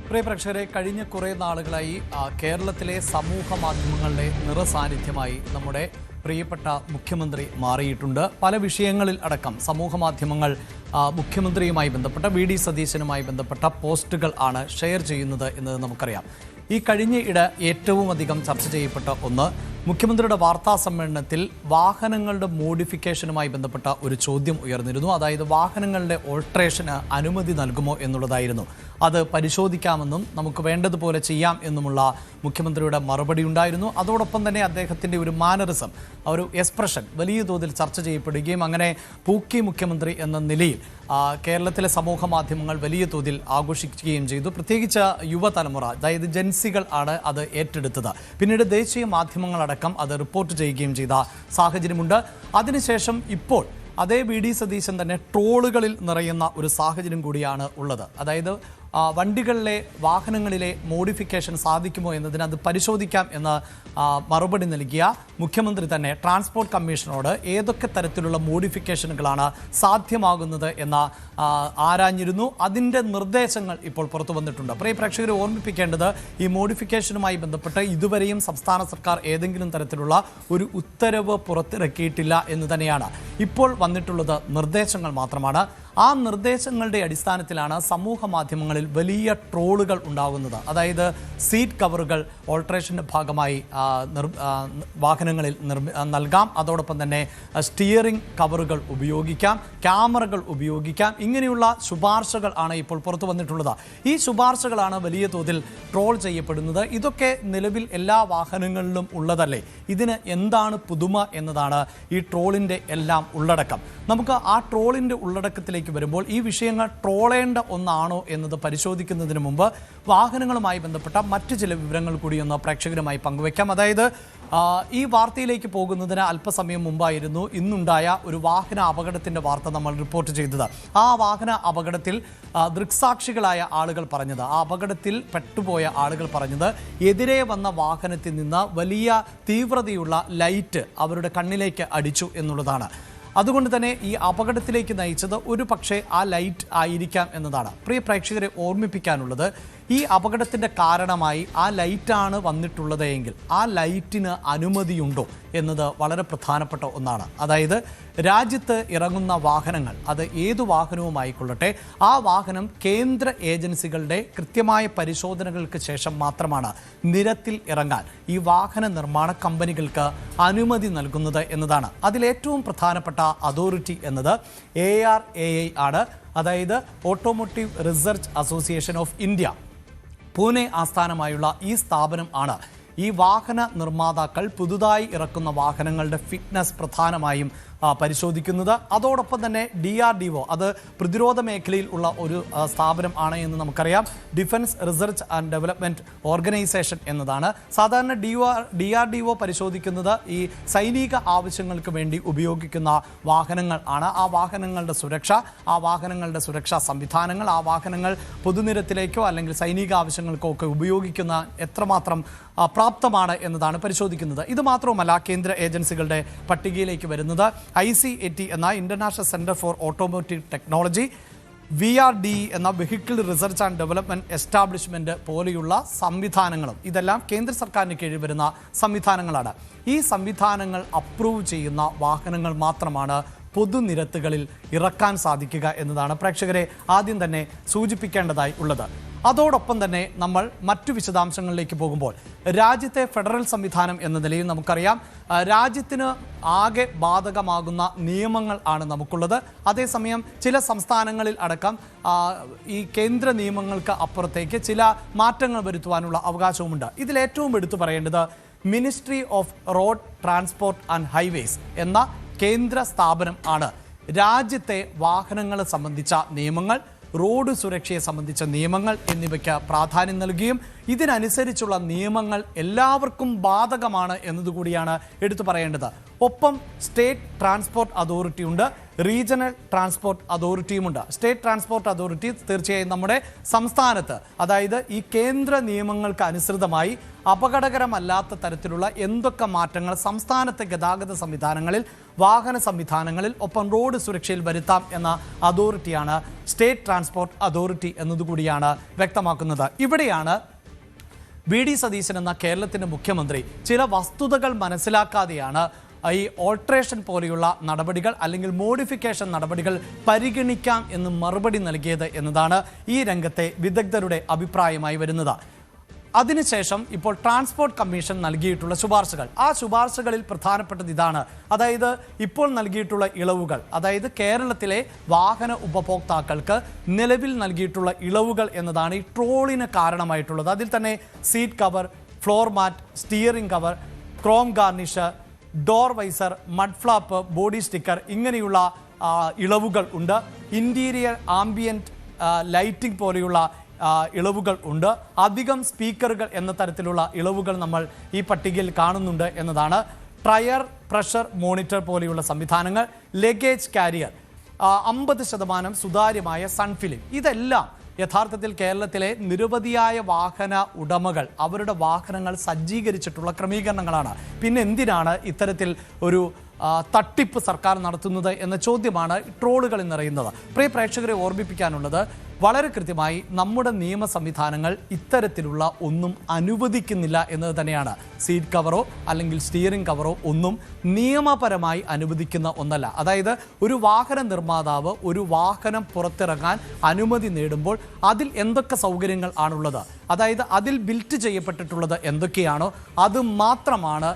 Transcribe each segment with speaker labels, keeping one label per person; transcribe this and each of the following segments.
Speaker 1: പ്രിയ പ്രേക്ഷകരെ, കഴിഞ്ഞ കുറേ നാളുകളായി കേരളത്തിലെ സമൂഹ മാധ്യമങ്ങളുടെ നിറസാന്നിധ്യമായി നമ്മുടെ പ്രിയപ്പെട്ട മുഖ്യമന്ത്രി മാറിയിട്ടുണ്ട്. പല വിഷയങ്ങളിൽ അടക്കം സമൂഹ മാധ്യമങ്ങൾ മുഖ്യമന്ത്രിയുമായി ബന്ധപ്പെട്ട വി.ഡി. സതീശനുമായി ബന്ധപ്പെട്ട പോസ്റ്റുകൾ ആണ് ഷെയർ ചെയ്യുന്നത് എന്നത് നമുക്കറിയാം. ഈ കഴിഞ്ഞ ഏറ്റവും അധികം ചർച്ച ചെയ്യപ്പെട്ട ഒന്ന് മുഖ്യമന്ത്രിയുടെ വാർത്താ സമ്മേളനത്തിൽ വാഹനങ്ങളുടെ മോഡിഫിക്കേഷനുമായി ബന്ധപ്പെട്ട ഒരു ചോദ്യം ഉയർന്നിരുന്നു. അതായത് വാഹനങ്ങളുടെ ഓൾട്രേഷന് അനുമതി നൽകുമോ എന്നുള്ളതായിരുന്നു. അത് പരിശോധിക്കാമെന്നും നമുക്ക് വേണ്ടതുപോലെ ചെയ്യാം എന്നുമുള്ള മുഖ്യമന്ത്രിയുടെ മറുപടി ഉണ്ടായിരുന്നു. അതോടൊപ്പം തന്നെ അദ്ദേഹത്തിൻ്റെ ഒരു മാനറിസം, ഒരു എക്സ്പ്രഷൻ വലിയ തോതിൽ ചർച്ച ചെയ്യപ്പെടുകയും അങ്ങനെ പൂക്കി മുഖ്യമന്ത്രി എന്ന നിലയിൽ കേരളത്തിലെ സമൂഹ മാധ്യമങ്ങൾ വലിയ തോതിൽ ആഘോഷിക്കുകയും ചെയ്തു. പ്രത്യേകിച്ച് യുവതലമുറ, അതായത് ജൻസികൾ ആണ് അത് ഏറ്റെടുത്തത്. പിന്നീട് ദേശീയ മാധ്യമങ്ങളടക്കം അത് റിപ്പോർട്ട് ചെയ്യുകയും ചെയ്ത സാഹചര്യമുണ്ട്. അതിനുശേഷം ഇപ്പോൾ അതേ വി.ഡി. സതീശൻ തന്നെ ട്രോളുകളിൽ നിറയുന്ന ഒരു സാഹചര്യം കൂടിയാണ് ഉള്ളത്. അതായത് വണ്ടികളിലെ വാഹനങ്ങളിലെ മോഡിഫിക്കേഷൻ സാധിക്കുമോ എന്നതിന് അത് പരിശോധിക്കാം എന്ന് മറുപടി നൽകിയ മുഖ്യമന്ത്രി തന്നെ ട്രാൻസ്പോർട്ട് കമ്മീഷനോട് ഏതൊക്കെ തരത്തിലുള്ള മോഡിഫിക്കേഷനുകളാണ് സാധ്യമാകുന്നത് എന്ന് ആരാഞ്ഞിരുന്നു. അതിൻ്റെ നിർദ്ദേശങ്ങൾ ഇപ്പോൾ പുറത്തു വന്നിട്ടുണ്ട്. പ്രിയ പ്രേക്ഷകരെ ഓർമ്മിപ്പിക്കേണ്ടത്, ഈ മോഡിഫിക്കേഷനുമായി ബന്ധപ്പെട്ട് ഇതുവരെയും സംസ്ഥാന സർക്കാർ ഏതെങ്കിലും തരത്തിലുള്ള ഒരു ഉത്തരവ് പുറത്തിറക്കിയിട്ടില്ല എന്ന് തന്നെയാണ്. ഇപ്പോൾ വന്നിട്ടുള്ളത് നിർദ്ദേശങ്ങൾ മാത്രമാണ്. ആ നിർദ്ദേശങ്ങളുടെ അടിസ്ഥാനത്തിലാണ് സമൂഹ മാധ്യമങ്ങളിൽ വലിയ ട്രോളുകൾ ഉണ്ടാകുന്നത്. അതായത് സീറ്റ് കവറുകൾ ഓൾട്രേഷൻ്റെ ഭാഗമായി വാഹനങ്ങളിൽ നൽകാം, അതോടൊപ്പം തന്നെ സ്റ്റിയറിംഗ് കവറുകൾ ഉപയോഗിക്കാം, ക്യാമറകൾ ഉപയോഗിക്കാം. ഇങ്ങനെയുള്ള ശുപാർശകൾ ആണ് ഇപ്പോൾ പുറത്തു വന്നിട്ടുള്ളത്. ഈ ശുപാർശകളാണ് വലിയ തോതിൽ ട്രോൾ ചെയ്യപ്പെടുന്നത്. ഇതൊക്കെ നിലവിൽ എല്ലാ വാഹനങ്ങളിലും ഉള്ളതല്ലേ? ഇതിന് എന്താണ് പുതുമ എന്നതാണ് ഈ ട്രോളിൻ്റെ എല്ലാം ഉള്ളടക്കം. നമുക്ക് ആ ട്രോളിൻ്റെ ഉള്ളടക്കത്തിലേക്ക് വരുമ്പോൾ ഈ വിഷയങ്ങൾ ട്രോളേണ്ട ഒന്നാണോ എന്നത് പരിശോധിക്കുന്നതിന് മുമ്പ് വാഹനങ്ങളുമായി ബന്ധപ്പെട്ട മറ്റു ചില വിവരങ്ങൾ കൂടി ഒന്ന് പ്രേക്ഷകരുമായി പങ്കുവയ്ക്കാം. അതായത് ഈ വാർത്തയിലേക്ക് പോകുന്നതിന് അല്പസമയം മുമ്പായിരുന്നു ഇന്നുണ്ടായ ഒരു വാഹന അപകടത്തിൻ്റെ വാർത്ത നമ്മൾ റിപ്പോർട്ട് ചെയ്തത്. ആ വാഹന അപകടത്തിൽ ദൃക്സാക്ഷികളായ ആളുകൾ പറഞ്ഞത്, ആ അപകടത്തിൽ പെട്ടുപോയ ആളുകൾ പറഞ്ഞത്, എതിരെ വന്ന വാഹനത്തിൽ നിന്ന് വലിയ തീവ്രതയുള്ള ലൈറ്റ് അവരുടെ കണ്ണിലേക്ക് അടിച്ചു എന്നുള്ളതാണ്. അതുകൊണ്ട് തന്നെ ഈ അപകടത്തിലേക്ക് നയിച്ചത് ഒരു പക്ഷേ ആ ലൈറ്റ് ആയിരിക്കാം എന്നതാണ്. പ്രിയ പ്രേക്ഷകരെ ഓർമ്മിപ്പിക്കാനുള്ളത്, ഈ അപകടത്തിൻ്റെ കാരണമായി ആ ലൈറ്റാണ് വന്നിട്ടുള്ളത് എങ്കിൽ ആ ലൈറ്റിന് അനുമതിയുണ്ടോ എന്നത് വളരെ പ്രധാനപ്പെട്ട ഒന്നാണ്. അതായത് രാജ്യത്ത് ഇറങ്ങുന്ന വാഹനങ്ങൾ, അത് ഏതു വാഹനവുമായിക്കൊള്ളട്ടെ, ആ വാഹനം കേന്ദ്ര ഏജൻസികളുടെ കൃത്യമായ പരിശോധനകൾക്ക് ശേഷം മാത്രമാണ് നിരത്തിൽ ഇറങ്ങാൻ ഈ വാഹന നിർമ്മാണ കമ്പനികൾക്ക് അനുമതി നൽകുന്നത് എന്നതാണ്. അതിലേറ്റവും പ്രധാനപ്പെട്ട അതോറിറ്റി എന്നത് ARAI ആണ്. അതായത് automotive research association of India, Pune ആസ്ഥാനമായുള്ള ഈ സ്ഥാപനം ആണ് ഈ വാഹന നിർമ്മാതാക്കൾ പുതുതായി ഇറക്കുന്ന വാഹനങ്ങളുടെ ഫിറ്റ്നസ് പ്രധാനമായും പരിശോധിക്കുന്നത്. അതോടൊപ്പം തന്നെ DRDO, അത് പ്രതിരോധ മേഖലയിൽ ഉള്ള ഒരു സ്ഥാപനം ആണ് എന്ന് നമുക്കറിയാം. Defence research and development organisation എന്നതാണ്. സാധാരണ DRDO പരിശോധിക്കുന്നത് ഈ സൈനിക ആവശ്യങ്ങൾക്ക് വേണ്ടി ഉപയോഗിക്കുന്ന വാഹനങ്ങൾ ആണ്. ആ വാഹനങ്ങളുടെ സുരക്ഷ, ആ വാഹനങ്ങളുടെ സുരക്ഷാ സംവിധാനങ്ങൾ, ആ വാഹനങ്ങൾ പൊതുനിരത്തിലേക്കോ അല്ലെങ്കിൽ സൈനിക ആവശ്യങ്ങൾക്കോ ഒക്കെ ഉപയോഗിക്കുന്ന എത്രമാത്രം പ്രാപ്തമാണ് എന്നതാണ് പരിശോധിക്കുന്നത്. ഇത് മാത്രവുമല്ല, കേന്ദ്ര ഏജൻസികളുടെ പട്ടികയിലേക്ക് വരുന്നത് ICAT എന്ന international centre for automotive technology, VRDE എന്ന vehicle research and development establishment പോലെയുള്ള സംവിധാനങ്ങളും ഇതെല്ലാം കേന്ദ്ര സർക്കാരിന് കീഴിൽ വരുന്ന സംവിധാനങ്ങളാണ്. ഈ സംവിധാനങ്ങൾ അപ്രൂവ് ചെയ്യുന്ന വാഹനങ്ങൾ മാത്രമാണ് പൊതുനിരത്തുകളിൽ ഇറക്കാൻ സാധിക്കുക എന്നതാണ് പ്രേക്ഷകരെ ആദ്യം തന്നെ സൂചിപ്പിക്കേണ്ടതായി ഉള്ളത്. അതോടൊപ്പം തന്നെ നമ്മൾ മറ്റു വിശദാംശങ്ങളിലേക്ക് പോകുമ്പോൾ, രാജ്യത്തെ ഫെഡറൽ സംവിധാനം എന്ന നിലയിൽ നമുക്കറിയാം രാജ്യത്തിന് ആകെ ബാധകമാകുന്ന നിയമങ്ങൾ ആണ് നമുക്കുള്ളത്. അതേസമയം ചില സംസ്ഥാനങ്ങളിൽ അടക്കം ഈ കേന്ദ്ര നിയമങ്ങൾക്ക് അപ്പുറത്തേക്ക് ചില മാറ്റങ്ങൾ വരുത്തുവാനുള്ള അവകാശവുമുണ്ട്. ഇതിലേറ്റവും എടുത്തു പറയേണ്ടത് ministry off road transport and highways എന്ന കേന്ദ്ര സ്ഥാപനം ആണ്. രാജ്യത്തെ വാഹനങ്ങളെ സംബന്ധിച്ച നിയമങ്ങൾ, റോഡ് സുരക്ഷയെ സംബന്ധിച്ച നിയമങ്ങൾ എന്നിവയ്ക്ക് പ്രാധാന്യം നൽകുകയും ഇതിനനുസരിച്ചുള്ള നിയമങ്ങൾ എല്ലാവർക്കും ബാധകമാണ് എന്നതുകൂടിയാണ് എടുത്തു പറയേണ്ടത്. ഒപ്പം സ്റ്റേറ്റ് ട്രാൻസ്പോർട്ട് അതോറിറ്റി ഉണ്ട്, റീജിയണൽ ട്രാൻസ്പോർട്ട് അതോറിറ്റിയുമുണ്ട്. സ്റ്റേറ്റ് ട്രാൻസ്പോർട്ട് അതോറിറ്റി തീർച്ചയായും നമ്മുടെ സംസ്ഥാനത്ത്, അതായത് ഈ കേന്ദ്ര നിയമങ്ങൾക്ക് അനുസൃതമായി അപകടകരമല്ലാത്ത തരത്തിലുള്ള എന്തൊക്കെ മാറ്റങ്ങൾ സംസ്ഥാനത്തെ ഗതാഗത സംവിധാനങ്ങളിൽ, വാഹന സംവിധാനങ്ങളിൽ, ഒപ്പം റോഡ് സുരക്ഷയിൽ വരുത്താം എന്ന അതോറിറ്റിയാണ് സ്റ്റേറ്റ് ട്രാൻസ്പോർട്ട് അതോറിറ്റി എന്നതുകൂടിയാണ് വ്യക്തമാക്കുന്നത്. ഇവിടെയാണ് വി.ഡി. സതീശൻ എന്ന കേരളത്തിൻ്റെ മുഖ്യമന്ത്രി ചില വസ്തുതകൾ മനസ്സിലാക്കാതെയാണ് ഈ ഓൾട്രേഷൻ പോലെയുള്ള നടപടികൾ അല്ലെങ്കിൽ മോഡിഫിക്കേഷൻ നടപടികൾ പരിഗണിക്കാം എന്ന് മറുപടി നൽകിയത് എന്നതാണ് ഈ രംഗത്തെ വിദഗ്ധരുടെ അഭിപ്രായമായി വരുന്നത്. അതിനുശേഷം ഇപ്പോൾ ട്രാൻസ്പോർട്ട് കമ്മീഷൻ നൽകിയിട്ടുള്ള ശുപാർശകൾ, ആ ശുപാർശകളിൽ പ്രധാനപ്പെട്ടത് ഇതാണ്. അതായത് ഇപ്പോൾ നൽകിയിട്ടുള്ള ഇളവുകൾ, അതായത് കേരളത്തിലെ വാഹന ഉപഭോക്താക്കൾക്ക് നിലവിൽ നൽകിയിട്ടുള്ള ഇളവുകൾ എന്നതാണ് ഈ ട്രോളിന് കാരണമായിട്ടുള്ളത്. അതിൽ തന്നെ seat cover, floor mat, steering cover, chrome garnish, door visor, mud flap, body sticker ഇങ്ങനെയുള്ള ഇളവുകൾ ഉണ്ട്. ഇൻറ്റീരിയർ ആംബിയൻറ്റ് ലൈറ്റിംഗ് പോലെയുള്ള ഇളവുകൾ ഉണ്ട്. അധികം സ്പീക്കറുകൾ എന്ന തരത്തിലുള്ള ഇളവുകൾ നമ്മൾ ഈ പട്ടികയിൽ കാണുന്നുണ്ട് എന്നതാണ്. ടയർ പ്രഷർ മോണിറ്റർ പോലെയുള്ള സംവിധാനങ്ങൾ, ലഗേജ് കാരിയർ, 50% സുതാര്യമായ സൺഫിലിംഗ്, ഇതെല്ലാം യഥാർത്ഥത്തിൽ കേരളത്തിലെ നിരവധിയായ വാഹന ഉടമകൾ അവരുടെ വാഹനങ്ങൾ സജ്ജീകരിച്ചിട്ടുള്ള ക്രമീകരണങ്ങളാണ്. പിന്നെ എന്തിനാണ് ഇത്തരത്തിൽ ഒരു തട്ടിപ്പ് സർക്കാർ നടത്തുന്നത് എന്ന ചോദ്യമാണ് ട്രോളുകൾ എന്നറിയുന്നത്. പ്രിയ പ്രേക്ഷകരെ ഓർമ്മിപ്പിക്കാനുള്ളത്, വളരെ കൃത്യമായി നമ്മുടെ നിയമ സംവിധാനങ്ങൾ ഇത്തരത്തിലുള്ള ഒന്നും അനുവദിക്കുന്നില്ല എന്നത് തന്നെയാണ്. സീറ്റ് കവറോ അല്ലെങ്കിൽ സ്റ്റിയറിംഗ് കവറോ ഒന്നും നിയമപരമായി അനുവദിക്കുന്ന ഒന്നല്ല. അതായത് ഒരു വാഹന നിർമ്മാതാവ് ഒരു വാഹനം പുറത്തിറങ്ങാൻ അനുമതി നേടുമ്പോൾ അതിൽ എന്തൊക്കെ സൗകര്യങ്ങൾ ആണുള്ളത്, അതായത് അതിൽ ബിൽറ്റ് ചെയ്യപ്പെട്ടിട്ടുള്ളത് എന്തൊക്കെയാണോ അത് മാത്രമാണ്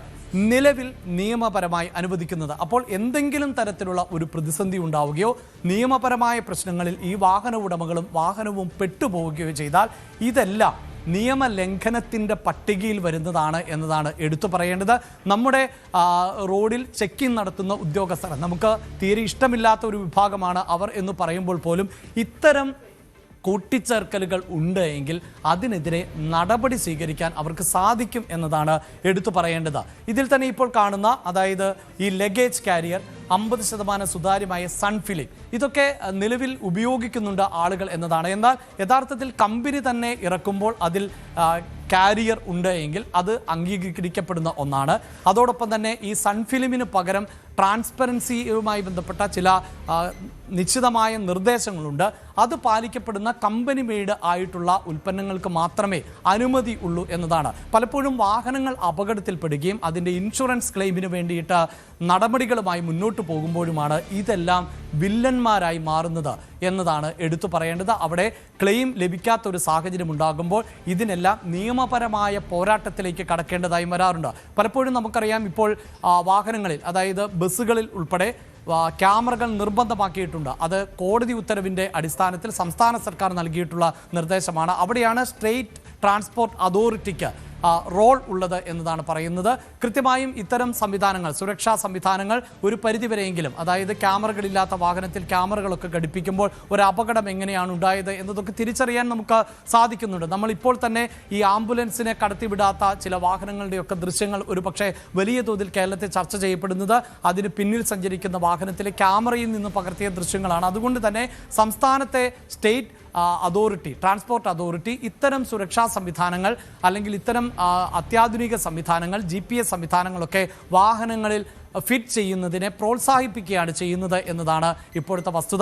Speaker 1: നിലവിൽ നിയമപരമായി അനുവദിക്കുന്നത്. അപ്പോൾ എന്തെങ്കിലും തരത്തിലുള്ള ഒരു പ്രതിസന്ധി ഉണ്ടാവുകയോ നിയമപരമായ പ്രശ്നങ്ങളിൽ ഈ വാഹന ഉടമകളും വാഹനവും പെട്ടുപോവുകയോ ചെയ്താൽ ഇതെല്ലാം നിയമലംഘനത്തിൻ്റെ പട്ടികയിൽ വരുന്നതാണ് എന്നതാണ് എടുത്തു പറയേണ്ടത്. നമ്മുടെ റോഡിൽ ചെക്കിംഗ് നടത്തുന്ന ഉദ്യോഗസ്ഥർ നമുക്ക് തീരെ ഇഷ്ടമില്ലാത്ത ഒരു വിഭാഗമാണ് അവർ എന്ന് പറയുമ്പോൾ പോലും ഇത്തരം കൂട്ടിച്ചേർക്കലുകൾ ഉണ്ട് എങ്കിൽ അതിനെതിരെ നടപടി സ്വീകരിക്കാൻ അവർക്ക് സാധിക്കും എന്നതാണ് എടുത്തു പറയേണ്ടത്. ഇതിൽ തന്നെ ഇപ്പോൾ കാണുന്ന, അതായത് ഈ ലഗേജ് കാരിയർ, 50% സുതാര്യമായ സൺഫിലിംഗ്, ഇതൊക്കെ നിലവിൽ ഉപയോഗിക്കുന്നുണ്ട് ആളുകൾ എന്നതാണ്. എന്നാൽ യഥാർത്ഥത്തിൽ കമ്പനി തന്നെ ഇറക്കുമ്പോൾ അതിൽ കാരിയർ ഉണ്ട് എങ്കിൽ അത് അംഗീകരിക്കപ്പെടുന്ന ഒന്നാണ്. അതോടൊപ്പം തന്നെ ഈ സൺഫിലിമിന് പകരം ട്രാൻസ്പെറൻസിയുമായി ബന്ധപ്പെട്ട ചില നിശ്ചിതമായ നിർദ്ദേശങ്ങളുണ്ട്. അത് പാലിക്കപ്പെടുന്ന കമ്പനി മെയ്ഡ് ആയിട്ടുള്ള ഉൽപ്പന്നങ്ങൾക്ക് മാത്രമേ അനുമതി ഉള്ളൂ എന്നതാണ്. പലപ്പോഴും വാഹനങ്ങൾ അപകടത്തിൽപ്പെടുകയും അതിൻ്റെ ഇൻഷുറൻസ് ക്ലെയിമിന് വേണ്ടിയിട്ട് നടപടികളുമായി മുന്നോട്ട് പോകുമ്പോഴുമാണ് ഇതെല്ലാം വില്ലന്മാരായി മാറുന്നത് എന്നതാണ് എടുത്തു പറയേണ്ടത്. അവിടെ ക്ലെയിം ലഭിക്കാത്തൊരു സാഹചര്യം ഉണ്ടാകുമ്പോൾ ഇതിനെല്ലാം നിയമപരമായ പോരാട്ടത്തിലേക്ക് കടക്കേണ്ടതായി വരാറുണ്ട്. പലപ്പോഴും നമുക്കറിയാം, ഇപ്പോൾ വാഹനങ്ങളിൽ, അതായത് ബസ്സുകളിൽ ഉൾപ്പെടെ ക്യാമറകൾ നിർബന്ധമാക്കിയിട്ടുണ്ട്. അത് കോടതി ഉത്തരവിൻ്റെ അടിസ്ഥാനത്തിൽ സംസ്ഥാന സർക്കാർ നൽകിയിട്ടുള്ള നിർദ്ദേശമാണ്. അവിടെയാണ് സ്റ്റേറ്റ് ട്രാൻസ്പോർട്ട് അതോറിറ്റിക്ക് റോൾ ഉള്ളത് എന്നതാണ് പറയുന്നത്. കൃത്യമായും ഇത്തരം സംവിധാനങ്ങൾ, സുരക്ഷാ സംവിധാനങ്ങൾ ഒരു പരിധിവരെയെങ്കിലും, അതായത് ക്യാമറകളില്ലാത്ത വാഹനത്തിൽ ക്യാമറകളൊക്കെ ഘടിപ്പിക്കുമ്പോൾ ഒരു അപകടം എങ്ങനെയാണ് ഉണ്ടായത് എന്നതൊക്കെ തിരിച്ചറിയാൻ നമുക്ക് സാധിക്കുന്നുണ്ട്. നമ്മളിപ്പോൾ തന്നെ ഈ ആംബുലൻസിനെ കടത്തിവിടാത്ത ചില വാഹനങ്ങളുടെയൊക്കെ ദൃശ്യങ്ങൾ ഒരു പക്ഷേ വലിയ തോതിൽ കേരളത്തിൽ ചർച്ച ചെയ്യപ്പെടുന്നത് അതിന് പിന്നിൽ സഞ്ചരിക്കുന്ന വാഹനത്തിലെ ക്യാമറയിൽ നിന്ന് പകർത്തിയ ദൃശ്യങ്ങളാണ്. അതുകൊണ്ട് തന്നെ സംസ്ഥാനത്തെ സ്റ്റേറ്റ് അതോറിറ്റി, ട്രാൻസ്പോർട്ട് അതോറിറ്റി ഇത്തരം സുരക്ഷാ സംവിധാനങ്ങൾ അല്ലെങ്കിൽ ഇത്തരം അത്യാധുനിക സംവിധാനങ്ങൾ, GPS സംവിധാനങ്ങളൊക്കെ വാഹനങ്ങളിൽ ഫിറ്റ് ചെയ്യുന്നതിനെ പ്രോത്സാഹിപ്പിക്കുകയാണ് ചെയ്യുന്നത് എന്നതാണ് ഇപ്പോഴത്തെ വസ്തുത.